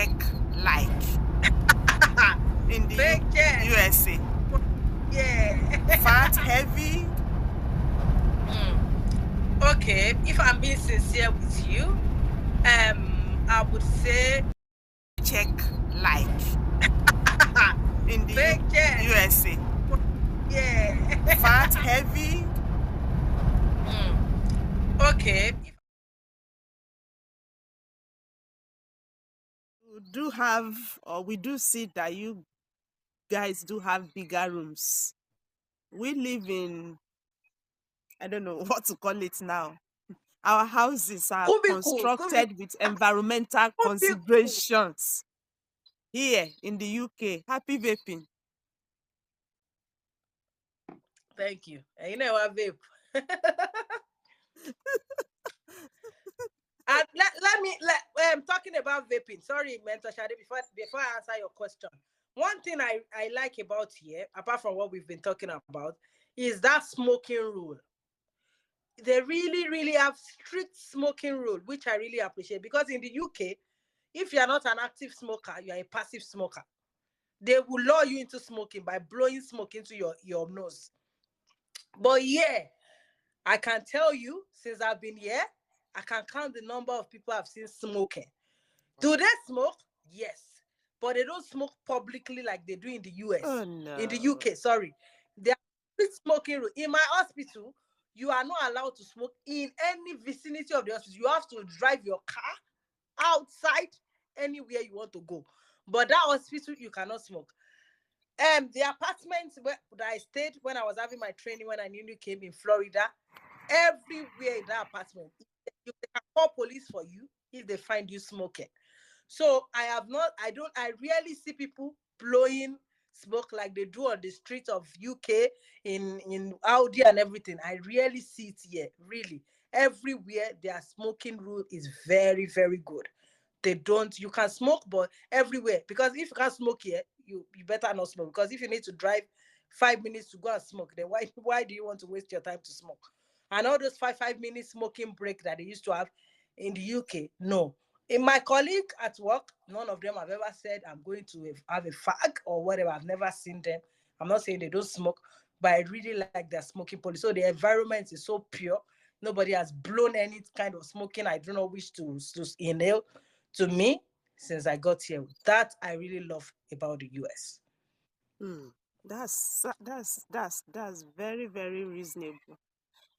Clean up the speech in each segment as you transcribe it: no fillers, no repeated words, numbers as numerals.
check like in the Big check. USA. Yeah. Fat, heavy. Okay, if I'm being sincere with you, I would say Check like in the big check. USA. Yeah. Fat, heavy. Okay. We do see that you guys do have bigger rooms. We live in, I don't know what to call it now. Our houses are Cubicle. constructed with environmental considerations. Here in the UK, happy vaping. Thank you. And you know what, vape? And talking about vaping. Sorry, Mentor Shade, before I answer your question. One thing I like about here, apart from what we've been talking about, is that smoking rule. They really, really have strict smoking rule, which I really appreciate. Because in the UK, if you're not an active smoker, you're a passive smoker. They will lure you into smoking by blowing smoke into your nose. But yeah, I can tell you, since I've been here, I can count the number of people I've seen smoking. Do they smoke? Yes. But they don't smoke publicly like they do in the US. Oh no. In the UK, sorry. They are smoking rule. In my hospital, you are not allowed to smoke in any vicinity of the hospital. You have to drive your car outside anywhere you want to go. But that hospital, you cannot smoke. The apartments that I stayed when I was having my training, when I newly came in Florida, everywhere in that apartment, they can call police for you if they find you smoking. So I rarely see people blowing smoke like they do on the streets of UK, in Audi and everything. I rarely see it here, really. Everywhere their smoking rule is very, very good. You can smoke, but everywhere. Because if you can't smoke here, you better not smoke. Because if you need to drive 5 minutes to go and smoke, then why do you want to waste your time to smoke? And all those 5 minutes smoking break that they used to have in the UK, no. In my colleague at work, none of them have ever said I'm going to have a fag or whatever. I've never seen them. I'm not saying they don't smoke, but I really like their smoking policy. So the environment is so pure. Nobody has blown any kind of smoking I do not wish to inhale to me since I got here. That I really love about the US. That's very, very reasonable.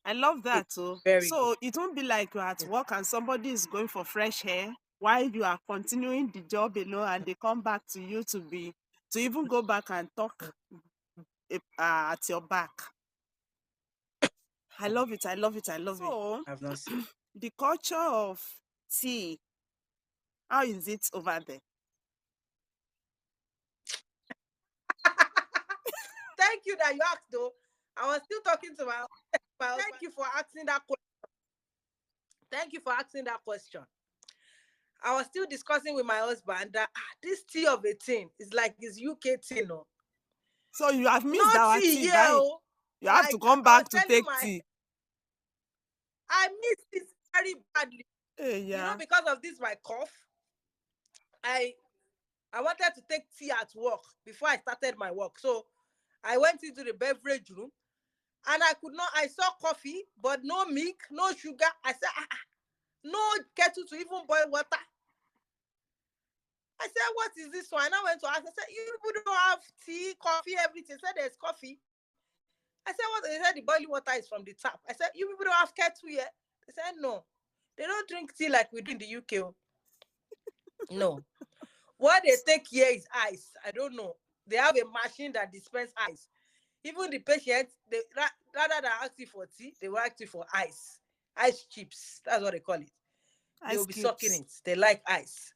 I love that too. Very So good. it won't be like you're at work and somebody is going for fresh air while you are continuing the job alone, and they come back to you to even go back and talk at your back. I love it. I love it. I love it. So I've not seen. the culture of tea, how is it over there? Thank you that you asked though. I was still talking to my Thank you for asking that question. Thank you for asking that question. I was still discussing with my husband that this tea of a thing is like this UK tea, no. So you have missed No our tea, tea, yeah. right? You have to come back to take tea. I missed it very badly. Yeah. You know, because of this, my cough. I wanted to take tea at work before I started my work. So I went into the beverage room and I saw coffee, but no milk, no sugar. I said, no kettle to even boil water. I said, what is this one? And I went to ask, I said, you people don't have tea, coffee, everything. I said, there's coffee. I said, what? They said, the boiling water is from the tap. I said, you people don't have kettle here? They said, no. They don't drink tea like we do in the UK. No. What they take here is ice. I don't know. They have a machine that dispenses ice. Even the patients, rather than asking for tea, they will ask you for ice. Ice chips. That's what they call it. They will be sucking it. They like ice.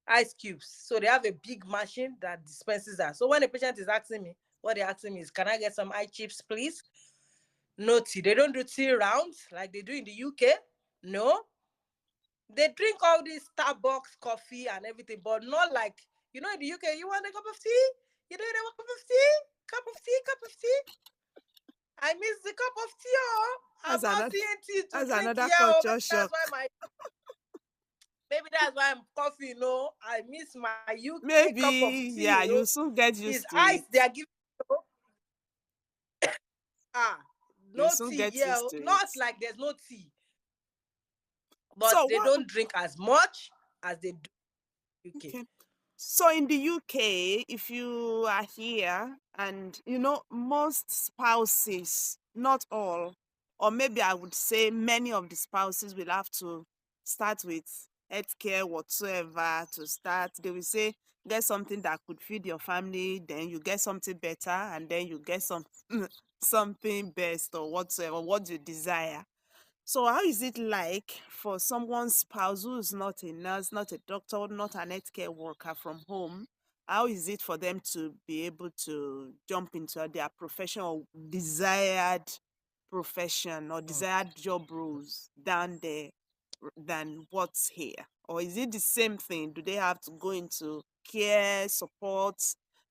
Ice cubes. So they have a big machine that dispenses that. So when a patient is asking me, what they're asking me is, can I get some ice chips, please? No tea. They don't do tea rounds like they do in the UK. No. They drink all this Starbucks coffee and everything, but not like, in the UK, you want a cup of tea? You don't want a cup of tea? Cup of tea, cup of tea? I miss the cup of tea, oh. I'm not seeing tea to drink here. Culture shock. Maybe that's why I'm coughing, no? I miss my UK cup of Maybe, tea. yeah, Oh. you soon get It's used to ice it. they are giving. Oh. Ah, You no soon tea. get Yeah, used oh. to it. Not like there's no tea, but So they what? don't drink as much as they do in UK. Okay. So in the UK, if you are here and most spouses, not all, or maybe I would say many of the spouses will have to start with healthcare whatsoever to start. They will say, get something that could feed your family, then you get something better, and then you get some something best or whatsoever, what you desire. So how is it like for someone's spouse who is not a nurse, not a doctor, not an healthcare worker from home? How is it for them to be able to jump into their profession or desired profession or Mm. desired job roles down there than what's here? Or is it the same thing? Do they have to go into care, support,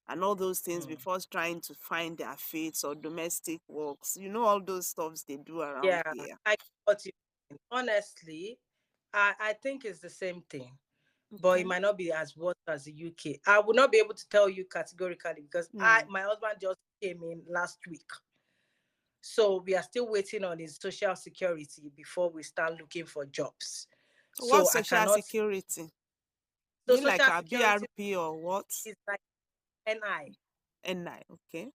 and all those things Mm. before trying to find their fates or domestic works? You know, all those stuffs they do around Yeah, here. I get what you mean. Honestly, I think it's the same thing, but it Okay. might not be as worse as the UK. I would not be able to tell you categorically because Mm. my husband just came in last week. So we are still waiting on his social security before we start looking for jobs. So What's I social cannot. security? So Is it like social a security BRP or what? is like NI, NI, okay.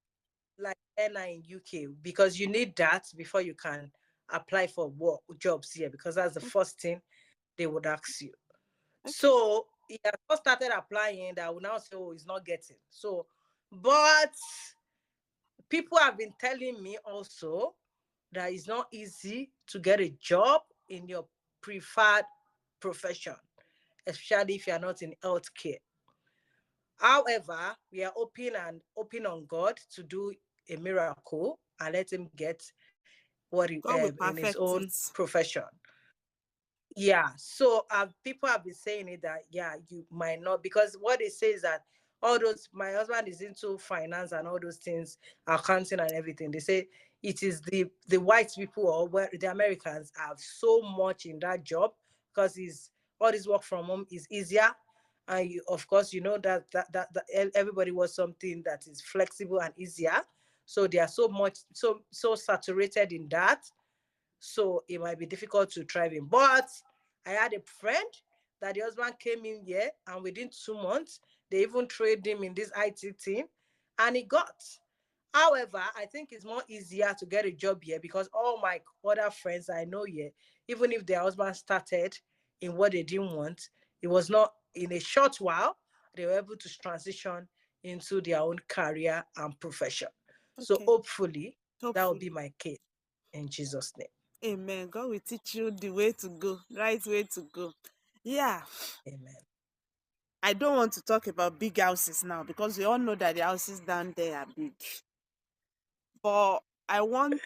like NI in UK, because you need that before you can apply for work jobs here, because that's the first thing they would ask you. Okay. So he has not started applying. That will now say, "Oh, he's not getting." So, but people have been telling me also that it's not easy to get a job in your preferred profession, especially if you are not in healthcare. However, we are open on God to do a miracle and let him get what he, God will in his perfect own it. profession. Yeah, so people have been saying it that yeah, you might not, because what they say is that all those, my husband is into finance and all those things, accounting and everything. They say it is the white people, or where the Americans have so much in that job, because is all this work from home is easier, and you, of course, you know that everybody wants something that is flexible and easier. So they are so much so saturated in that, so it might be difficult to thrive in. But I had a friend that the husband came in here, and within 2 months, they even trained him in this IT thing, and he got. However, I think it's more easier to get a job here because all my other friends I know here, even if their husband started in what they didn't want, it was not in a short while, they were able to transition into their own career and profession. So Okay. hopefully that will be Hopefully. my case in Jesus' name. Amen. God will teach you the way to go, right way to go. Yeah. Amen. I don't want to talk about big houses now because we all know that the houses down there are big. But I want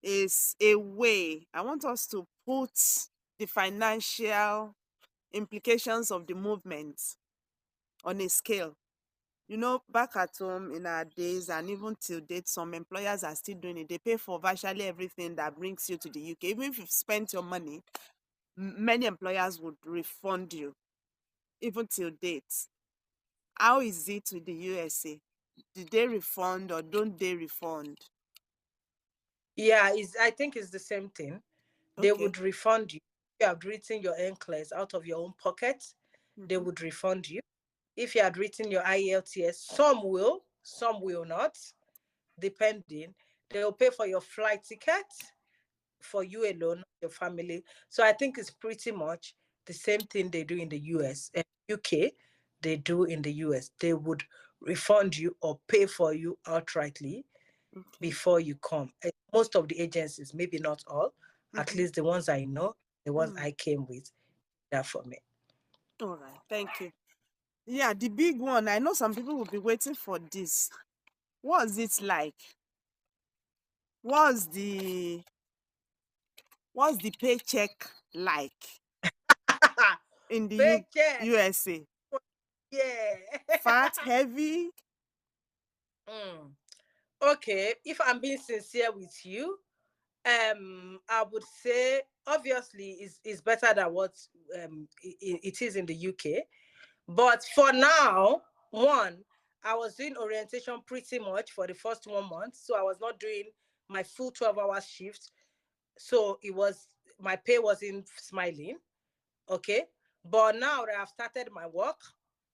is a way. I want us to put the financial implications of the movement on a scale. Back at home in our days and even till date, some employers are still doing it. They pay for virtually everything that brings you to the UK. Even if you've spent your money, many employers would refund you, even till date. How is it with the USA? Do they refund or don't they refund? Yeah, I think it's the same thing. They Okay. would refund you. If you have written your NCLEX out of your own pocket, they Mm-hmm. would refund you. If you had written your IELTS, some will not, depending. They will pay for your flight ticket for you alone, your family. So I think it's pretty much the same thing they do in the US and UK. They do in the US. They would refund you or pay for you outrightly Okay. before you come. Most of the agencies, maybe not all, at Mm-hmm. least the ones I know, the ones Mm. I came with, that for me. All right. Thank you. Yeah, the big one. I know some people will be waiting for this. What's it like? What's the what's the paycheck like in the Paycheck. USA? Yeah. Fat, heavy? Mm. Okay, if I'm being sincere with you, I would say obviously is better than what it is in the UK. But for now, one, I was doing orientation pretty much for the first 1 month. So I was not doing my full 12 hour shift. So it was, my pay wasn't smiling. Okay. But now that I've started my work,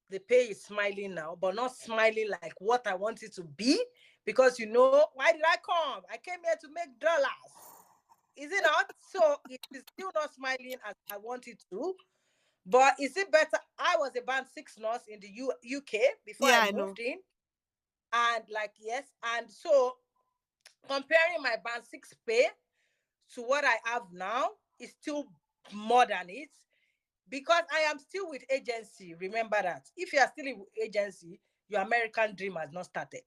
the pay is smiling now, but not smiling like what I want it to be. Because why did I come? I came here to make dollars. Is it not? So it is still not smiling as I want it to. But is it better? I was a band six nurse in the UK before Yeah, I I know. moved in. And like, yes. And so comparing my band six pay to what I have now is still more than it, because I am still with agency. Remember that. If you are still in agency, your American dream has not started.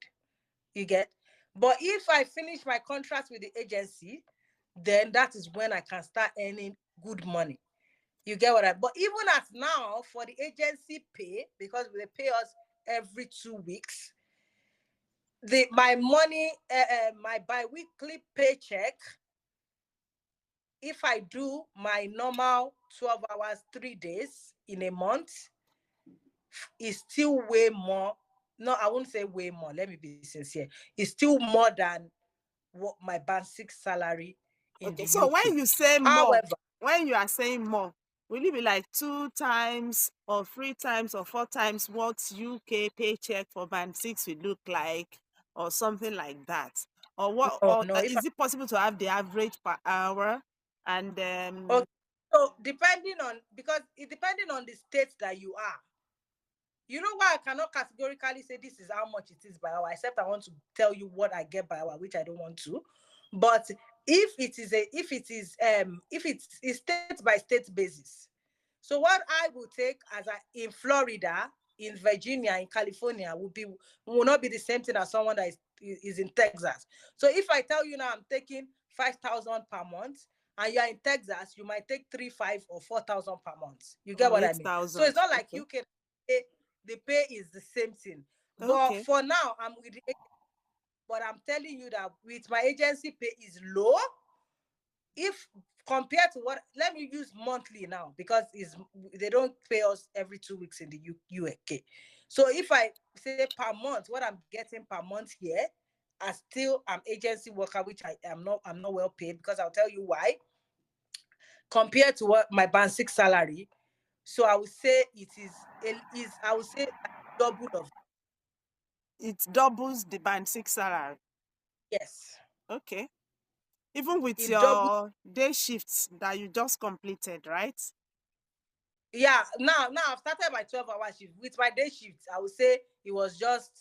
You get? But if I finish my contract with the agency, then that is when I can start earning good money. You get what I? But even as now, for the agency pay, because they pay us every 2 weeks, the my money, my biweekly paycheck, if I do my normal 12 hours, 3 days in a month, is still way more. No, I won't say way more. Let me be sincere. It's still more than what my band six salary in the Okay, so UK. when you say more, However, when you are saying more, will it be like 2 times or 3 times or 4 times what UK paycheck for band six will look like, or something like that? Or what? no, Or no. If I is it possible to have the average per hour? And Okay, so depending on, because it depending on the state that you are. You know why I cannot categorically say this is how much it is by hour, except I want to tell you what I get by hour, which I don't want to. But if it's state by state basis. So what I will take as in Florida, in Virginia, in California will not be the same thing as someone that is in Texas. So if I tell you now I'm taking 5,000 per month, and you're in Texas, you might take 3, 5, or 4,000 per month. You get or what I eight mean? So it's thousand. not like Okay. you can pay, the pay is the same thing. But Okay. for now, I'm with the agency, but I'm telling you that with my agency pay is low. If compared to what, let me use monthly now, because is they don't pay us every 2 weeks in the UK. So if I say per month, what I'm getting per month here, I still am agency worker, which I'm not well paid, because I'll tell you why. Compared to what my band six salary, so I would say is I would say like double of. It doubles the band six salary. Yes, Okay. Even with it double. your day shifts that you just completed, right? Yeah, now I've started my 12 hour shift. With my day shift, I would say it was just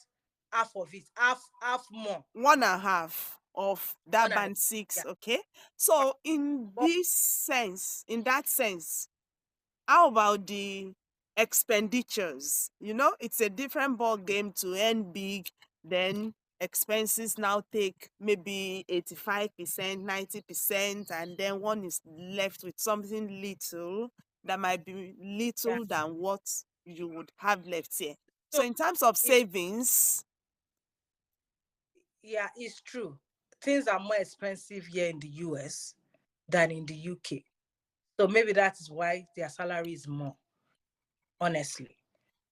half of it, half more. 1.5 of that One and a, band six. yeah. Okay, so in But this sense, in that sense, how about the expenditures? It's a different ball game to earn big, then expenses now take maybe 85%, 90%, and then one is left with something little that might be yeah, little than what you would have left here. So so in terms of it's savings, yeah, it's true. Things are more expensive here in the US than in the UK. So maybe that is why their salary is more, honestly.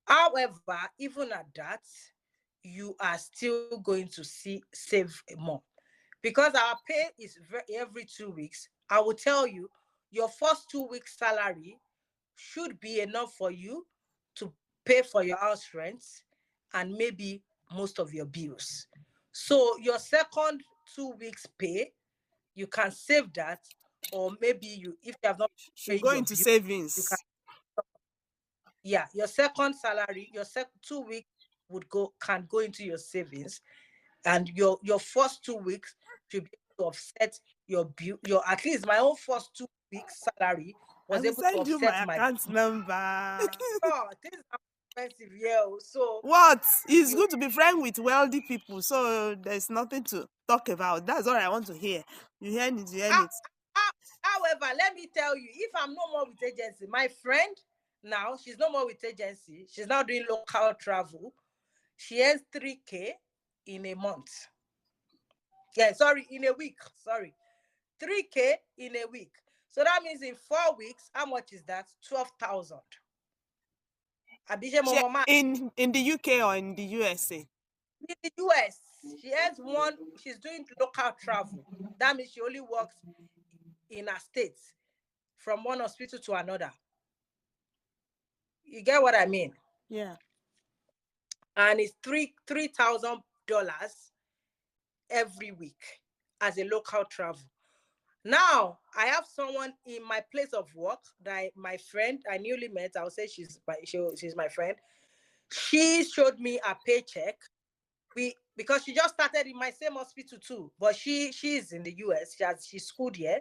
However, even at that, you are still going to save more, because our pay is every 2 weeks. I will tell you, your first 2 weeks salary should be enough for you to pay for your house rent and maybe most of your bills. So your second 2 weeks pay, you can save that, or maybe if you have not should paid go your into bill, you can, savings. yeah, your second salary, your 2 weeks would go can go into your savings, and your first 2 weeks should be able to offset your bill. Your At least my own first 2 weeks salary I was will able to send you my offset my. account number. Oh, things are expensive, yeah. So What? It's you good to be friend with wealthy people, so there's nothing to talk about. That's all I want to hear. You hear it, you hear how, it. however, let me tell you, if I'm no more with agency, my friend now, she's no more with agency. She's now doing local travel. She earns 3K in a month. Yeah, sorry, in a week. Sorry. 3K in a week. So that means in 4 weeks, how much is that? 12,000. Abije She, Mama in the UK or in the USA? in the US. She has one. She's doing local travel. That means she only works in her state from one hospital to another. You get what I mean? Yeah. And it's $3,000 every week as a local travel. Now I have someone in my place of work that my friend I newly met. I'll say she's my friend. She showed me a paycheck. Because she just started in my same hospital too, but she's in the US. She's schooled here.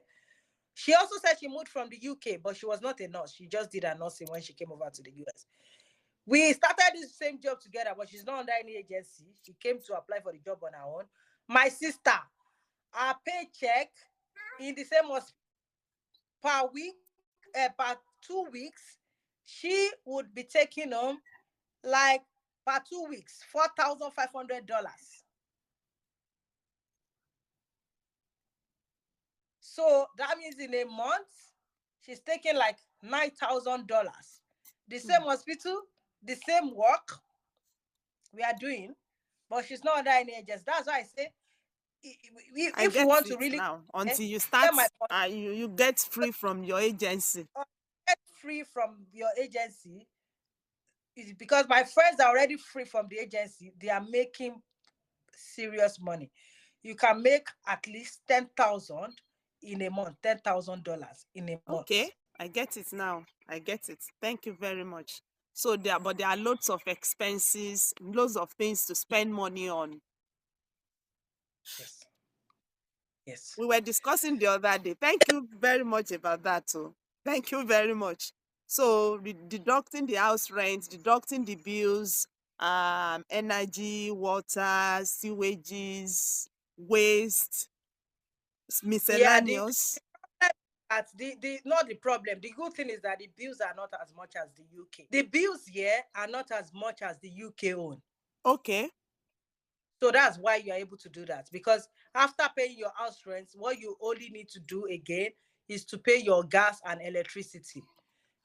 She also said she moved from the UK, but she was not a nurse. She just did her nursing when she came over to the US. We started this same job together, but she's not under any agency. She came to apply for the job on her own. My sister, her paycheck in the same hospital per week, per 2 weeks, she would be taking home like per 2 weeks, $4,500. So that means in a month, she's taking like $9,000. The same hospital, the same work we are doing, but she's not under any agency. That's why I say, I if we get want to it really, now. eh, Until you get start, my point, you get free from your agency. get free from your agency, is because my friends are already free from the agency. They are making serious money. You can make at least 10,000 in a month, $10,000 in a month. Okay, I get it now. I get it. Thank you very much. So there are lots of expenses, loads of things to spend money on. Yes. Yes. We were discussing the other day. Thank you very much about that too. Thank you very much. So deducting the house rent, deducting the bills, energy, water, sewages, waste, Yeah, miscellaneous. that's the not the problem. The good thing is that the bills are not as much as the UK. The bills here are not as much as the UK own. Okay. So that's why you are able to do that. Because after paying your house rent, what you only need to do again is to pay your gas and electricity.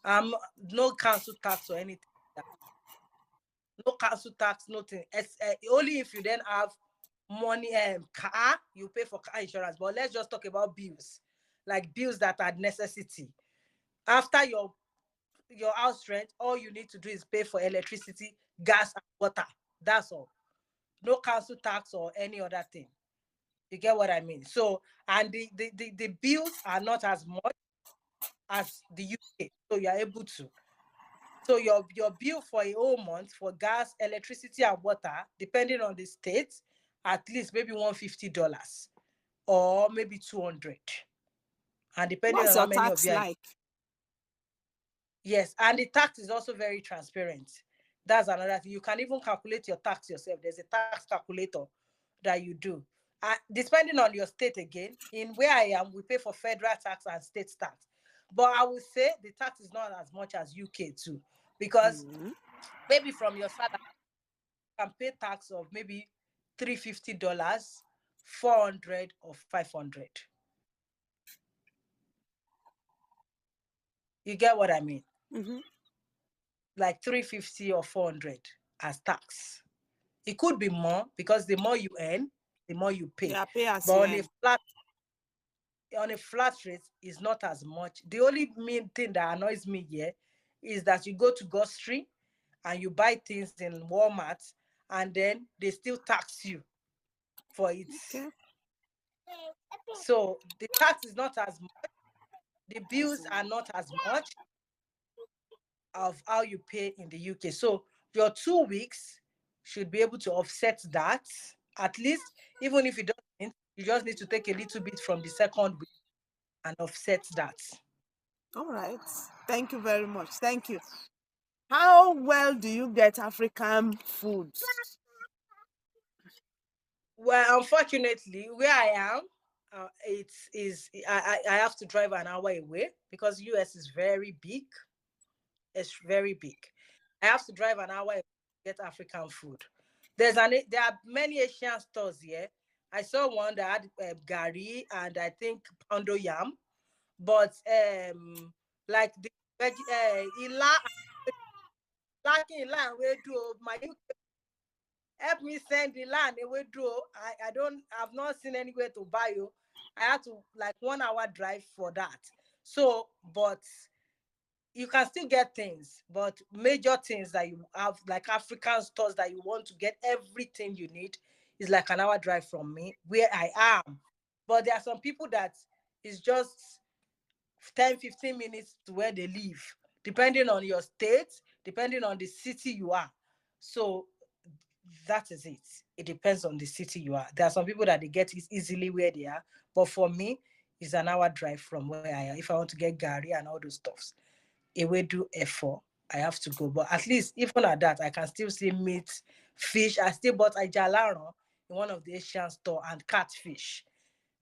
No council tax or anything. No council tax, nothing. Only if you then have money, car, you pay for car insurance. But let's just talk about bills, like bills that are necessity. After your house rent, all you need to do is pay for electricity, gas, and water. That's all. No council tax or any other thing. You get what I mean? So, and the bills are not as much as the UK. So you're able to. So your bill for a whole month for gas, electricity, and water, depending on the state, at least maybe $150 or maybe 200, and depending What's on how your many of tax you are. like? Yes, and the tax is also very transparent. That's another thing. You can even calculate your tax yourself. There's a tax calculator that you do. Depending on your state again, in where I am, we pay for federal tax and state tax. But I would say the tax is not as much as UK too, because Mhm. maybe from your salary, you can pay tax of maybe $350, 400 or 500. You get what I mean? Mhm. Like 350 or 400 as tax. It could be more because the more you earn, the more you pay. Yeah, pay as But you on a earn. flat rate is not as much. The only main thing that annoys me here is that you go to grocery and you buy things in Walmart and then they still tax you for it. Okay. So the tax is not as much, the This bills one. are not as much of how you pay in the UK. So your 2 weeks should be able to offset that. At least, even if you don't, you just need to take a little bit from the second week and offset that. All right. Thank you very much. Thank you. How well do you get African food? Well, unfortunately, where I am, I have to drive an hour away because US is very big. It's very big. I have to drive an hour to get African food. There are many Asian stores here. I saw one that had gari and I think pondo yam, but like the ila parking in line where do my help me send the land away do. I've not seen anywhere to buy you. I had to like 1 hour drive for that. So, but you can still get things, but major things that you have, like African stores that you want to get everything you need, is like an hour drive from me where I am. But there are some people that is just 10, 15 minutes to where they live, depending on your state, depending on the city you are. So that is it. It depends on the city you are. There are some people that they get it easily where they are, but for me, it's an hour drive from where I am. If I want to get Gary and all those stuffs, Ewedu F4, I have to go. But at least, even at that, I can still see meat, fish. I still bought a jalaro in one of the Asian store and catfish.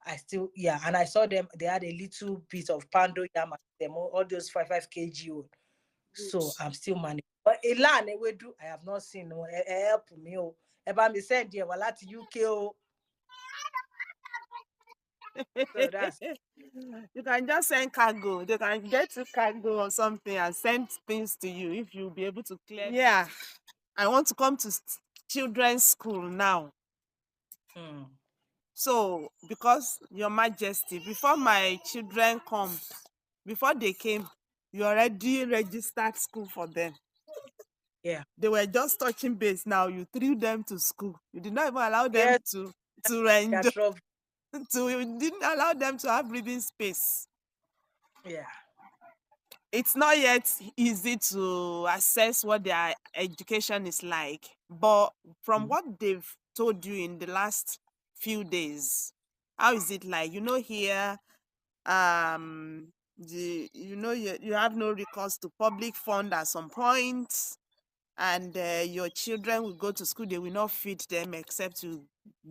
I still, yeah, and I saw them. They had a little bit of pando yam, them all those 5 kg. Good. So I'm still managing. But Ilan Ewedu, I have not seen no help me. Oh, Eba me said, yeah, well, at UK. Oh, so that's You can just send cargo. They can get you cargo or something and send things to you if you'll be able to clear. Yeah, I want to come to children's school now. hmm. So, because Your Majesty, before my children come, before they came, you already registered school for them. Yeah. They were just touching base. Now you threw them to school. You did not even allow them Yes, to got enjoy. trouble. You didn't allow them to have breathing space. Yeah. It's not yet easy to assess what their education is like, but from what they've told you in the last few days, how is it like? Here, you have no recourse to public fund at some point, and your children will go to school, they will not feed them except to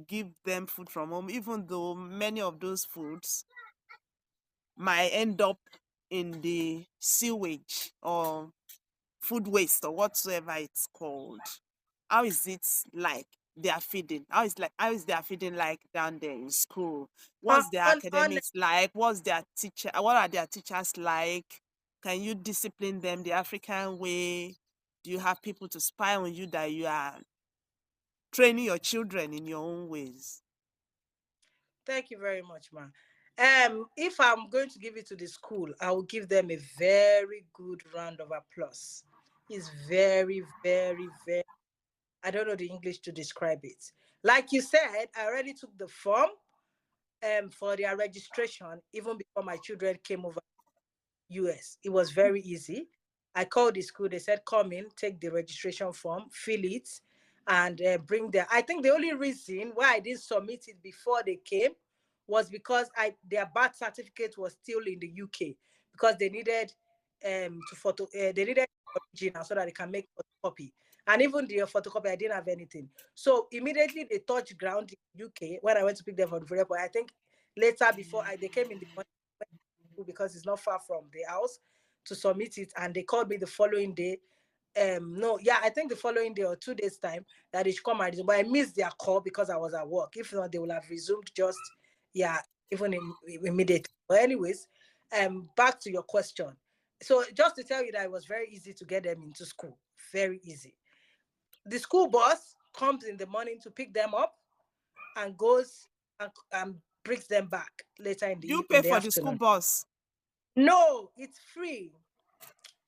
give them food from home, even though many of those foods might end up in the sewage or food waste or whatsoever it's called. How is it like they are feeding? How is their feeding like down there in school? What's their On academics like? What are their teachers like? Can you discipline them the African way? Do you have people to spy on you that you are training your children in your own ways? Thank you very much, ma. If I'm going to give it to the school, I will give them a very good round of applause. It's very, very, very. I don't know the English to describe it. Like you said, I already took the form for their registration even before my children came over US. It was very easy. I called the school. They said, come in, take the registration form, fill it, and bring their. I think the only reason why I didn't submit it before they came was because their birth certificate was still in the UK because they needed to photo. They needed original so that they can make photocopy. And even the photocopy, I didn't have anything. So immediately they touched ground in UK when I went to pick them from the airport. I think later before they came in the morning because it's not far from the house to submit it. And they called me the following day. No, yeah, I think the following day or 2 days time that they should come and resume. But I missed their call because I was at work. If not, they would have resumed just yeah, even immediately. But anyways, back to your question. So just to tell you that it was very easy to get them into school. Very easy. The school bus comes in the morning to pick them up and goes and brings them back later in Do you the pay for the school afternoon. bus? No, it's free.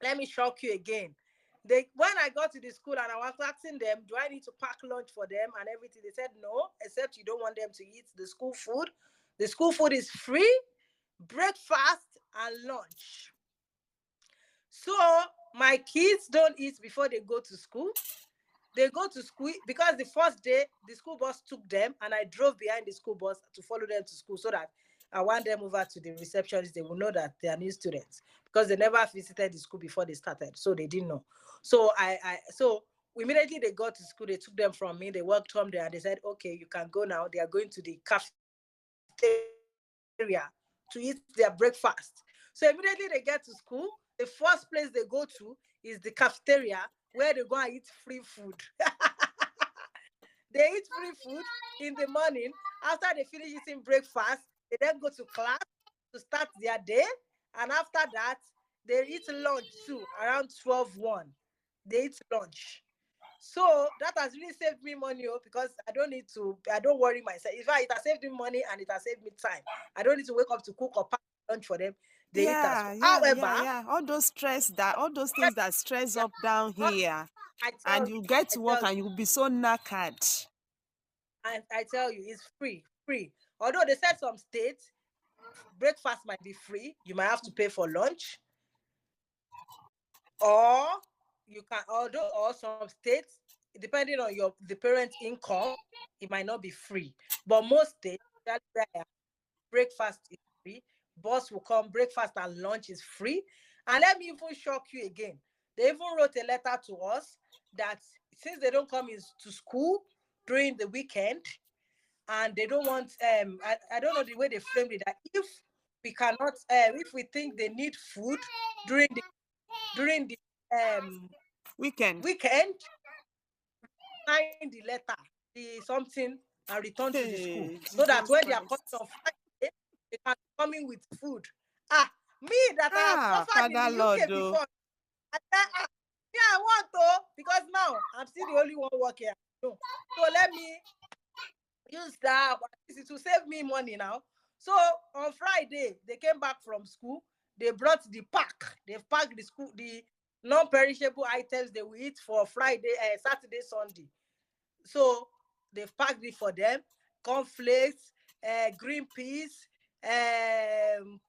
Let me shock you again. When I got to the school and I was asking them, do I need to pack lunch for them and everything? They said no, except you don't want them to eat the school food. The school food is free, breakfast and lunch. So my kids don't eat before they go to school. They go to school because the first day the school bus took them and I drove behind the school bus to follow them to school so that I want them over to the receptionist. They will know that they are new students because they never visited the school before they started, so they didn't know. So so immediately they got to school, they took them from me, they welcomed them and they said, okay, you can go now. They are going to the cafeteria to eat their breakfast. So immediately they get to school, the first place they go to is the cafeteria where they go and eat free food. They eat free food in the morning. After they finish eating breakfast, they then go to class to start their day. And after that, they eat lunch too around 12 1. they eat lunch. So that has really saved me money, because I don't worry myself. In fact, it has saved me money and it has saved me time. I don't need to wake up to cook or pack lunch for them. They eat at home. Yeah, yeah, However, yeah, yeah. All those things that stress yeah, up down all- here, I and tell you, you get I to work tell and you, you'll be so knackered. and I tell you, it's free, free. Although they said some states breakfast might be free, you might have to pay for lunch, or you can, although or some states, depending on your the parent's income, it might not be free. But most states, especially where I am, breakfast is free. Bus will come, breakfast and lunch is free. And let me even shock you again. They even wrote a letter to us that since they don't come to school during the weekend, and they don't want I don't know the way they framed it, that if we cannot if we think they need food during the um Weekend. weekend, sign the letter, the something, and return to the school, Hey, so that Jesus when they are coming Christ. on Friday, they can come in with food. Ah, me that I have Ah, suffered in Father the Lord, UK oh. before. I said, yeah, I want to, because now I'm still the only one working. No. So let me use that. It will save me money now. So on Friday, they came back from school. They brought the pack. They've packed the non-perishable items they will eat for Friday, Saturday, Sunday. So they've packed it for them. Cornflakes, green peas,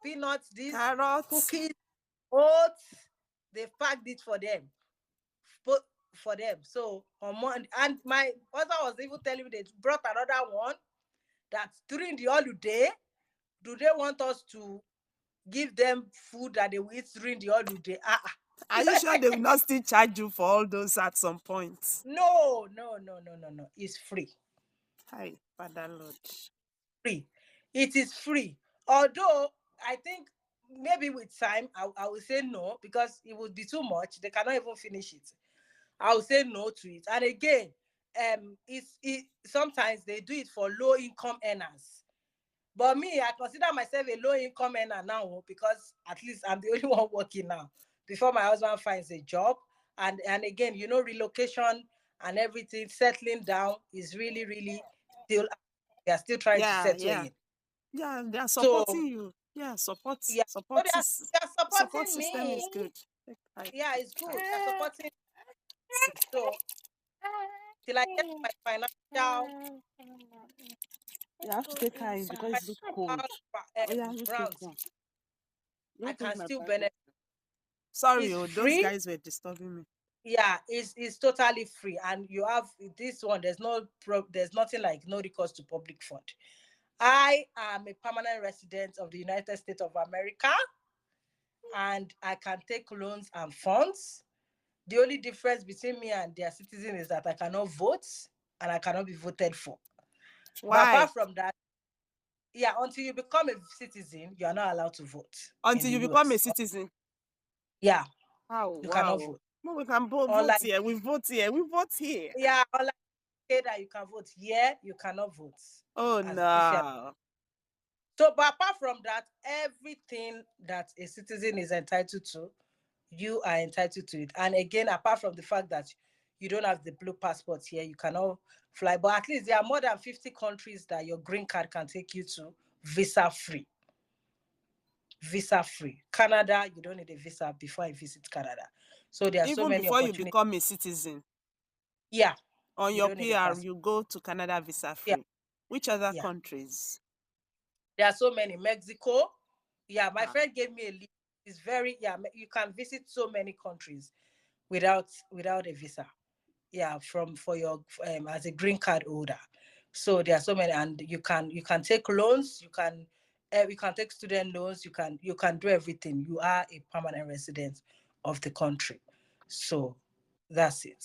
peanuts, this, Carrots. cookies, oats. They've packed it for them. But for them. So on Monday, and my husband was even telling me they brought another one, that during the holiday, do they want us to give them food that they will eat during the holiday? Are you sure they will not still charge you for all those at some point? No, no, no, no, no, no. It's free. Hi, Father Lord. Free. It is free. Although I think maybe with time I will say no, because it would be too much. They cannot even finish it. I will say no to it. And again, sometimes they do it for low income earners. But me, I consider myself a low income earner now, because at least I'm the only one working now. Before my husband finds a job, and again, relocation and everything, settling down is really, really still, they are still trying to Yeah, settle yeah. in. Yeah, they are So supporting you. Yeah, yeah, so they are support supporting system is me. good. Take five. Yeah, it's good. They are supporting me. So till I get my financial You have to take her in because it's look cold. Oh yeah, you take grounds, one. I Don't take can my still private. benefit. Sorry, It's oh, those free. guys were disturbing me. Yeah, it's totally free, and you have this one. There's nothing like no recourse to public fund. I am a permanent resident of the United States of America, and I can take loans and funds. The only difference between me and their citizen is that I cannot vote and I cannot be voted for. But Why? apart from that, yeah, until you become a citizen, you are not allowed to vote in Until the you become a US. citizen. Yeah, Oh you cannot wow. vote. No, we can vote Unlike, here. We vote here. We vote here. yeah, unlike that you can vote. Yeah, you cannot vote Oh as if you're. no. So, but apart from that, everything that a citizen is entitled to, you are entitled to it. And again, apart from the fact that you don't have the blue passport here, you cannot fly. But at least there are more than 50 countries that your green card can take you to visa free. Visa free. Canada, you don't need a visa before I visit Canada. So there are so Even many before you opportunities. become a citizen, Yeah, on you your don't need a PR, passport. you go to Canada visa Yeah, free. Which other yeah. countries? There are so many. Mexico. Yeah, my Ah, friend gave me a list. It's very, yeah, you can visit so many countries without a visa. Yeah, from for your as a green card holder. So there are so many, and you can take loans, you can take student loans, you can do everything. You are a permanent resident of the country. So that's it.